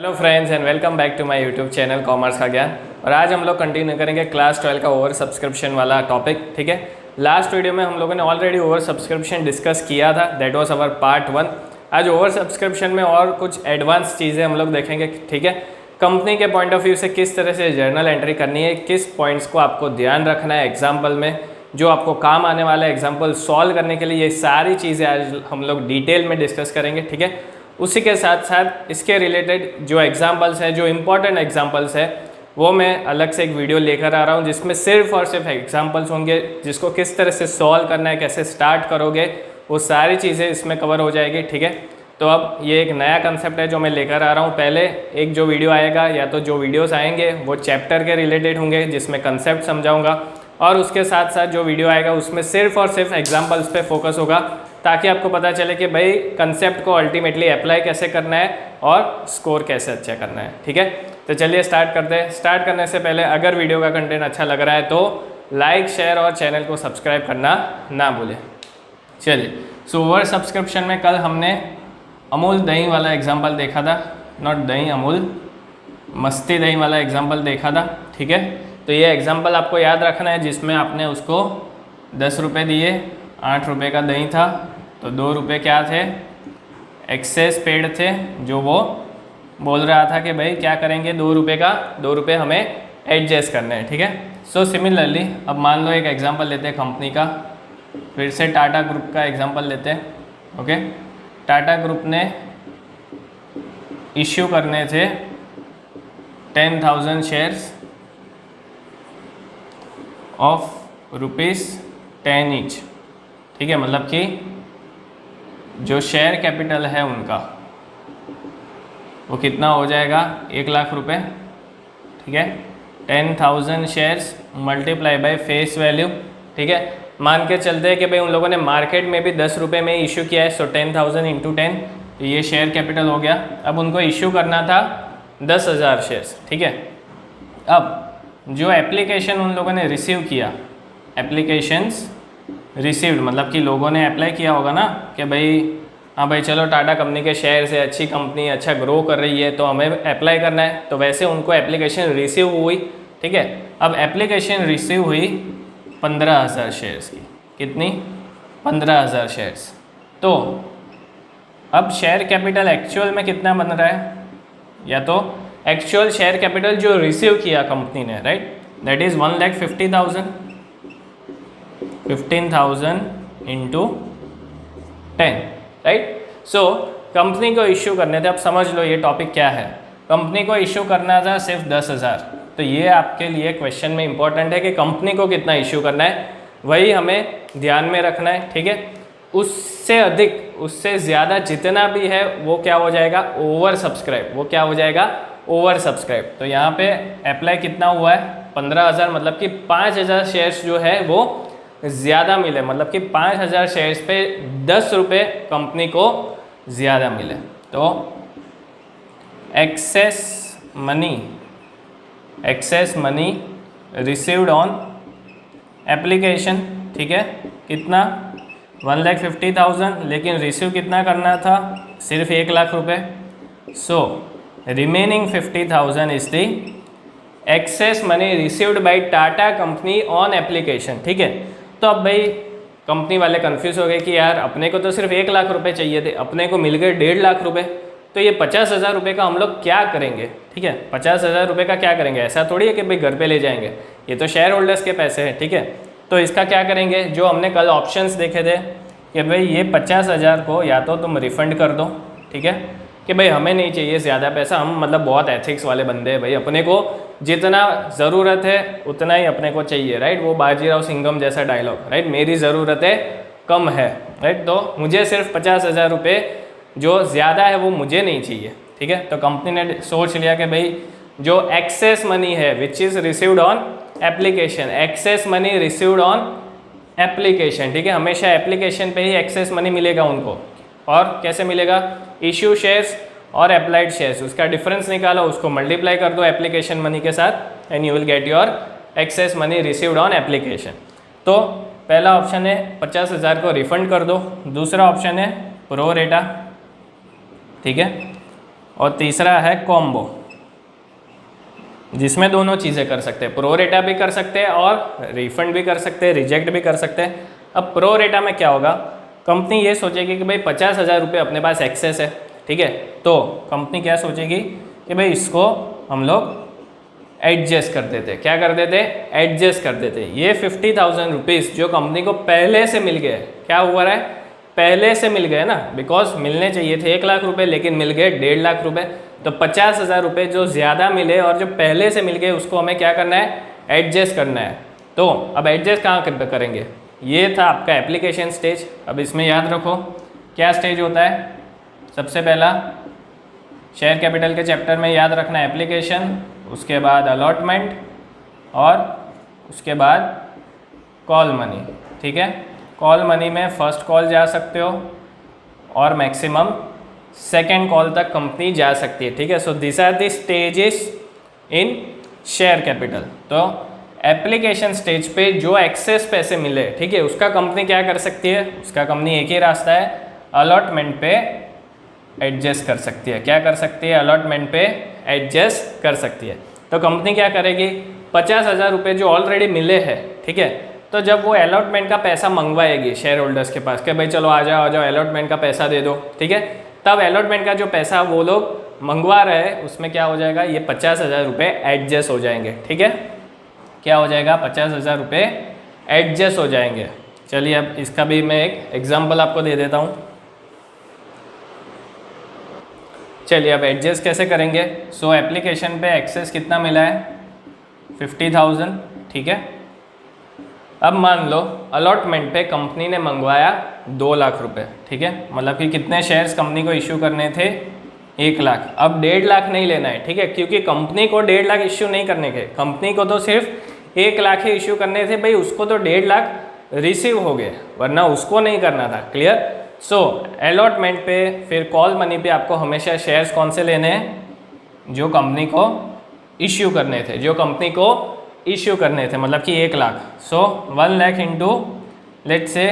Hello friends and welcome back to my YouTube channel commerce का ज्ञान। और आज हम लोग कंटिन्यू करेंगे क्लास 12 का ओवर सब्सक्रिप्शन वाला टॉपिक। ठीक है, लास्ट वीडियो में हम लोगों ने ऑलरेडी ओवर सब्सक्रिप्शन डिस्कस किया था, दैट वाज अवर पार्ट 1। आज ओवर सब्सक्रिप्शन में और कुछ एडवांस चीज़ें हम लोग देखेंगे। ठीक है, कंपनी के पॉइंट ऑफ व्यू से किस तरह से जर्नल एंट्री करनी है, किस पॉइंट्स को आपको ध्यान रखना है एग्जाम्पल में, जो आपको काम आने वाला है एग्जाम्पल सॉल्व करने के लिए, ये सारी चीज़ें आज हम लोग डिटेल में डिस्कस करेंगे। ठीक है, उसी के साथ साथ इसके रिलेटेड जो एग्जाम्पल्स हैं, जो इम्पोर्टेंट एग्जाम्पल्स है, वो मैं अलग से एक वीडियो लेकर आ रहा हूँ जिसमें सिर्फ और सिर्फ एग्जाम्पल्स होंगे, जिसको किस तरह से सॉल्व करना है, कैसे स्टार्ट करोगे, वो सारी चीज़ें इसमें कवर हो जाएगी। ठीक है, तो अब ये एक नया कंसेप्ट है जो मैं लेकर आ रहा हूँ। पहले एक जो वीडियो आएगा या तो जो वीडियोस आएंगे वो चैप्टर के रिलेटेड होंगे जिसमें कंसेप्ट समझाऊंगा, और उसके साथ साथ जो वीडियो आएगा उसमें सिर्फ और सिर्फ एग्जाम्पल्स पे फोकस होगा, ताकि आपको पता चले कि भाई कंसेप्ट को अल्टीमेटली अप्लाई कैसे करना है और स्कोर कैसे अच्छा करना है। ठीक है, तो चलिए स्टार्ट करते हैं। स्टार्ट करने से पहले अगर वीडियो का कंटेंट अच्छा लग रहा है तो लाइक, शेयर और चैनल को सब्सक्राइब करना ना भूलें। चलिए, सो ओवर सब्सक्रिप्शन में कल हमने अमूल दही वाला एग्जाम्पल देखा था, नॉट दही अमूल, मस्ती दही वाला एग्जाम्पल देखा था। ठीक है, तो ये एग्जाम्पल आपको याद रखना है जिसमें आपने उसको 10 रुपये दिए, 8 रुपये का दही था, तो 2 रुपये क्या थे, एक्सेस पेड थे, जो वो बोल रहा था कि भाई क्या करेंगे, 2 रुपये का 2 रुपये हमें एडजस्ट करने हैं। ठीक है, सो सिमिलरली अब मान लो एक एग्जांपल लेते हैं कंपनी का, फिर से टाटा ग्रुप का एग्जांपल लेते हैं। ओके, टाटा ग्रुप ने इश्यू करने थे 10,000 शेयर्स ऑफ ₹10 ईच। ठीक है, मतलब कि जो शेयर कैपिटल है उनका वो कितना हो जाएगा, 1 लाख रुपए। ठीक है, 10,000 shares multiply by face value. ठीक है, मान के चलते हैं कि भाई उन लोगों ने मार्केट में भी 10 रुपये में इशू किया है, सो 10,000 इंटू 10, तो ये शेयर कैपिटल हो गया। अब उनको इशू करना था 10,000 शेयर्स। ठीक है, अब जो एप्लीकेशन उन लोगों ने रिसीव किया, एप्लीकेशंस रिसीव्ड मतलब कि लोगों ने अप्लाई किया होगा ना कि भाई हाँ भाई चलो टाटा कंपनी के शेयर से अच्छी कंपनी अच्छा ग्रो कर रही है तो हमें अप्लाई करना है, तो वैसे उनको एप्लीकेशन रिसीव हुई। ठीक है, अब एप्लीकेशन रिसीव हुई 15,000 शेयर्स की। कितनी? 15,000 शेयर्स। तो अब शेयर कैपिटल एक्चुअल में कितना बन रहा है, या तो एक्चुअल शेयर कैपिटल जो रिसीव किया कंपनी ने, right, that is 1,50,000, 15,000 into 10, right. So company को इश्यू करने थे, अब समझ लो ये टॉपिक क्या है। कंपनी को इश्यू करना था सिर्फ 10,000, तो ये आपके लिए क्वेश्चन में इंपॉर्टेंट है कि कंपनी को कितना इश्यू करना है, वही हमें ध्यान में रखना है। ठीक है, उससे अधिक, उससे ज़्यादा जितना भी है वो क्या हो जाएगा, ओवर सब्सक्राइब। वो क्या हो जाएगा, ओवर सब्सक्राइब। तो यहाँ पे अप्लाई कितना हुआ है, 15,000, मतलब कि 5,000 शेयर्स जो है वो ज़्यादा मिले, मतलब कि 5,000 शेयर्स पे 10 रुपये कंपनी को ज़्यादा मिले। तो access money received on application. ठीक है, कितना, 1,50,000, लेकिन रिसीव कितना करना था, सिर्फ 1 लाख रुपये। So remaining 50,000 is the access money received by Tata company on application. ठीक है, तो अब भाई कंपनी वाले कंफ्यूज हो गए कि यार अपने को तो सिर्फ 1 लाख रुपए चाहिए थे, अपने को मिल गए 1.5 लाख रुपए, तो ये 50,000 रुपये का हम लोग क्या करेंगे। ठीक है, 50,000 रुपये का क्या करेंगे, ऐसा थोड़ी है कि भाई घर पे ले जाएंगे, ये तो शेयर होल्डर्स के पैसे हैं। ठीक है, तो इसका क्या करेंगे, जो हमने कल ऑप्शंस देखे थे कि भाई ये 50,000 को या तो तुम रिफंड कर दो, ठीक है, कि भाई हमें नहीं चाहिए ज़्यादा पैसा, हम मतलब बहुत एथिक्स वाले बंदे हैं भाई, अपने को जितना ज़रूरत है उतना ही अपने को चाहिए, राइट। वो बाजीराव सिंघम जैसा डायलॉग, राइट, मेरी ज़रूरतें कम है, राइट, तो मुझे सिर्फ 50,000 रुपये जो ज़्यादा है वो मुझे नहीं चाहिए। ठीक है, तो कंपनी ने सोच लिया कि भाई जो एक्सेस मनी है which is received on application, access money received on application. ठीक है, हमेशा एप्लीकेशन पे ही एक्सेस मनी मिलेगा उनको, और कैसे मिलेगा, इश्यू शेयर्स और अप्लाइड शेयर्स, उसका डिफरेंस निकालो, उसको मल्टीप्लाई कर दो एप्लीकेशन मनी के साथ, and you will get your access money received on application. तो पहला ऑप्शन है 50,000 को रिफंड कर दो, दूसरा ऑप्शन है प्रो रेटा। ठीक है, और तीसरा है कॉम्बो, जिसमें दोनों चीज़ें कर सकते हैं, प्रो रेटा भी कर सकते हैं और रिफंड भी कर सकते हैं, रिजेक्ट भी कर सकते हैं। अब प्रो रेटा में क्या होगा, कंपनी ये सोचेगी कि भाई 50,000 रुपये अपने पास एक्सेस है, ठीक है, तो कंपनी क्या सोचेगी कि भाई इसको हम लोग एडजस्ट कर देते। क्या कर देते? एडजस्ट कर देते। ये 50,000 रुपीज़ जो कंपनी को पहले से मिल गए, क्या हुआ रहा है, पहले से मिल गए ना, बिकॉज मिलने चाहिए थे 1 लाख रुपए लेकिन मिल गए 1.5 लाख रुपए, तो 50,000 रुपये जो ज़्यादा मिले और जो पहले से मिल गए उसको हमें क्या करना है, एडजस्ट करना है। तो अब एडजस्ट कहाँ करेंगे, ये था आपका एप्लीकेशन स्टेज। अब इसमें याद रखो क्या स्टेज होता है, सबसे पहला शेयर कैपिटल के चैप्टर में याद रखना एप्लीकेशन, उसके बाद अलॉटमेंट और उसके बाद कॉल मनी, ठीक है। कॉल मनी में फर्स्ट कॉल जा सकते हो और मैक्सिमम सेकेंड कॉल तक कंपनी जा सकती है, ठीक है। So this are the stages in share capital. तो एप्लीकेशन स्टेज पे जो एक्सेस पैसे मिले, ठीक है, उसका कंपनी क्या कर सकती है, उसका कंपनी एक ही रास्ता है, अलॉटमेंट पे एडजस्ट कर सकती है। क्या कर सकती है, अलॉटमेंट पे एडजस्ट कर सकती है। तो कंपनी क्या करेगी, 50,000 रुपये जो ऑलरेडी मिले हैं, ठीक है, तो जब वो अलॉटमेंट का पैसा मंगवाएगी शेयर होल्डर्स के पास कि भाई चलो आ जाओ अलॉटमेंट का पैसा दे दो, ठीक है, तब अलॉटमेंट का जो पैसा वो लोग मंगवा रहे हैं उसमें क्या हो जाएगा, ये 50,000 रुपये एडजस्ट हो जाएंगे, ठीक है। क्या हो जाएगा, 50,000 रुपये एडजस्ट हो जाएंगे। चलिए अब इसका भी मैं एक एग्जाम्पल आपको दे देता हूँ। चलिए अब एडजस्ट कैसे करेंगे। सो एप्लीकेशन पे एक्सेस कितना मिला है, 50,000, ठीक है। अब मान लो अलॉटमेंट पे कंपनी ने मंगवाया 2 लाख रुपए, ठीक है, मतलब कि कितने शेयर्स कंपनी को इश्यू करने थे, 1 लाख। अब 1.5 लाख नहीं लेना है, ठीक है, क्योंकि कंपनी को 1.5 लाख इश्यू नहीं करने के, कंपनी को तो सिर्फ 1 लाख ही इश्यू करने थे, भाई उसको तो 1.5 लाख रिसीव हो गए, वरना उसको नहीं करना था, क्लियर। सो अलॉटमेंट पे फिर कॉल मनी पे आपको हमेशा शेयर्स कौन से लेने हैं, जो कंपनी को इश्यू करने थे, जो कंपनी को इश्यू करने थे, मतलब कि 1 लाख। सो 1 लाख इंटू लेट से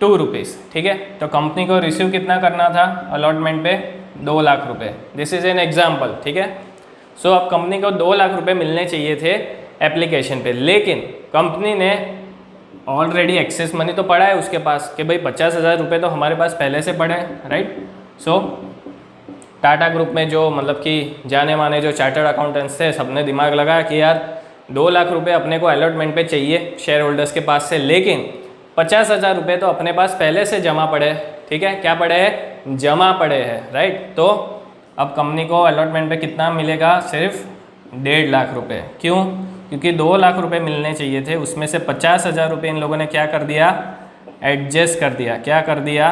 2 रुपीज़, ठीक है। तो कंपनी को रिसीव कितना करना था अलॉटमेंट पे, 2 लाख रुपए। दिस इज़ एन एग्जाम्पल, ठीक है। सो अब कंपनी को 2 लाख रुपए मिलने चाहिए थे एप्लीकेशन पे, लेकिन कंपनी ने ऑलरेडी एक्सेस मनी तो पड़ा है उसके पास कि भाई 50,000 रुपये तो हमारे पास पहले से पड़े हैं, राइट। सो टाटा ग्रुप में जो मतलब कि जाने माने जो चार्टर्ड अकाउंटेंट्स थे, सबने दिमाग लगाया कि यार 2 लाख रुपए अपने को अलॉटमेंट पे चाहिए शेयर होल्डर्स के पास से, लेकिन 50,000 रुपये तो अपने पास पहले से जमा पड़े, ठीक है, क्या पड़े हैं, जमा पड़े हैं, राइट। तो अब कंपनी को अलॉटमेंट पे कितना मिलेगा, सिर्फ 1.5 लाख रुपये। क्यों, क्योंकि 2 लाख रुपए मिलने चाहिए थे, उसमें से 50,000 रुपये इन लोगों ने क्या कर दिया, एडजस्ट कर दिया। क्या कर दिया,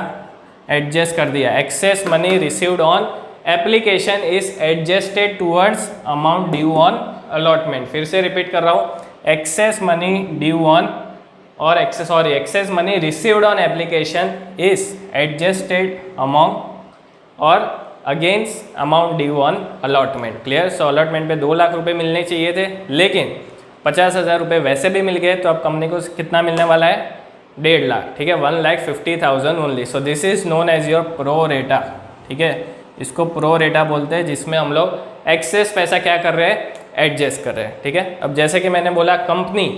एडजस्ट कर दिया। Excess money received on application is adjusted towards amount due on allotment. फिर से रिपीट कर रहा हूँ, एक्सेस मनी ड्यू ऑन और excess money received on application is adjusted amount और against amount due on allotment, clear. So allotment पे 2 लाख रुपए मिलने चाहिए थे, लेकिन 50,000 रुपये वैसे भी मिल गए, तो अब कंपनी को कितना मिलने वाला है, 1.5 लाख, ठीक है, 1,50,000 only. So this is known as your pro rata, ठीक है, इसको प्रो रेटा बोलते हैं, जिसमें हम लोग एक्सेस पैसा क्या कर रहे हैं, एडजस्ट कर रहे हैं, ठीक है। अब जैसे कि मैंने बोला, कंपनी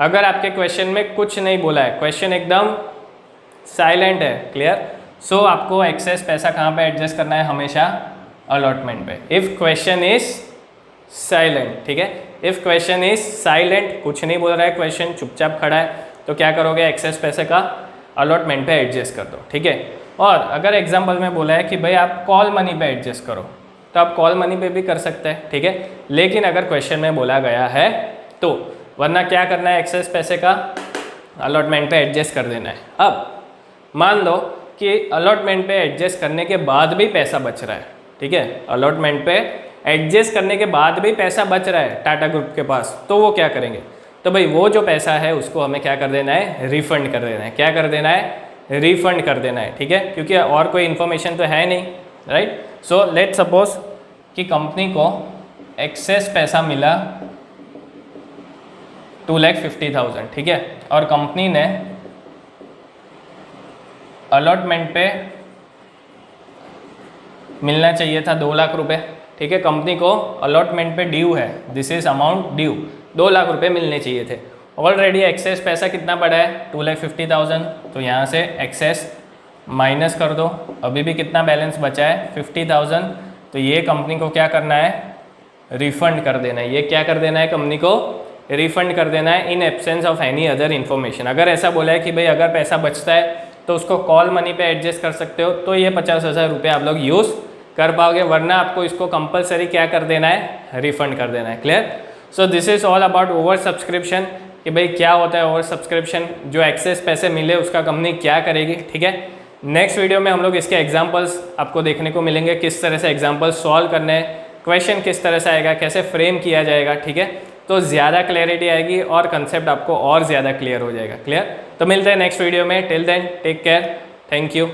अगर आपके क्वेश्चन में कुछ नहीं बोला है, क्वेश्चन एकदम साइलेंट है, क्लियर। सो आपको एक्सेस पैसा कहाँ पे एडजस्ट करना है, हमेशा अलॉटमेंट पे। इफ़ क्वेश्चन इज साइलेंट, ठीक है, इफ़ क्वेश्चन इज साइलेंट, कुछ नहीं बोल रहा है क्वेश्चन, चुपचाप खड़ा है, तो क्या करोगे, एक्सेस पैसे का अलॉटमेंट पे एडजस्ट कर दो, ठीक है। और अगर एग्जाम्पल में बोला है कि भाई आप कॉल मनी पे एडजस्ट करो, तो आप कॉल मनी पे भी कर सकते हैं, ठीक है, लेकिन अगर क्वेश्चन में बोला गया है तो, वरना क्या करना है, एक्सेस पैसे का अलॉटमेंट पे एडजस्ट कर देना है। अब मान लो कि अलॉटमेंट पे एडजस्ट करने के बाद भी पैसा बच रहा है, ठीक है, अलॉटमेंट पे एडजस्ट करने के बाद भी पैसा बच रहा है टाटा ग्रुप के पास, तो वो क्या करेंगे, तो भाई वो जो पैसा है उसको हमें क्या कर देना है, रिफंड कर देना है। क्या कर देना है, रिफंड कर देना है, ठीक है, क्योंकि और कोई इन्फॉर्मेशन तो है नहीं, राइट। सो लेट सपोज कि कंपनी को एक्सेस पैसा मिला 2,50,000, ठीक है, और कंपनी ने अलॉटमेंट पे मिलना चाहिए था 2 लाख रुपए, ठीक है। कंपनी को अलॉटमेंट पे ड्यू है, this is amount due, 2 lakh रुपए मिलने चाहिए थे। ऑलरेडी एक्सेस पैसा कितना बढ़ा है 2,50,000, तो यहाँ से एक्सेस माइनस कर दो, अभी भी कितना बैलेंस बचा है 50,000, तो ये कंपनी को क्या करना है, रिफंड कर देना है। ये क्या कर देना है, कंपनी को रिफंड कर देना है in absence of any other information. अगर ऐसा बोला है कि भाई अगर पैसा बचता है तो उसको कॉल मनी पे एडजस्ट कर सकते हो, तो ये 50,000 रुपये आप लोग यूज़ कर पाओगे, वरना आपको इसको कंपलसरी क्या कर देना है, रिफंड कर देना है। Clear? So this is all about over subscription, कि भाई क्या होता है ओवर सब्सक्रिप्शन, जो एक्सेस पैसे मिले उसका कंपनी क्या करेगी, ठीक है। नेक्स्ट वीडियो में हम लोग इसके एग्जाम्पल्स आपको देखने को मिलेंगे, किस तरह से एग्जाम्पल्स सॉल्व करने हैं, क्वेश्चन किस तरह से आएगा, कैसे फ्रेम किया जाएगा, ठीक है। तो ज़्यादा क्लैरिटी आएगी और कंसेप्ट आपको और ज़्यादा क्लियर हो जाएगा। क्लियर? तो मिलते हैं नेक्स्ट वीडियो में, till then take care, thank you.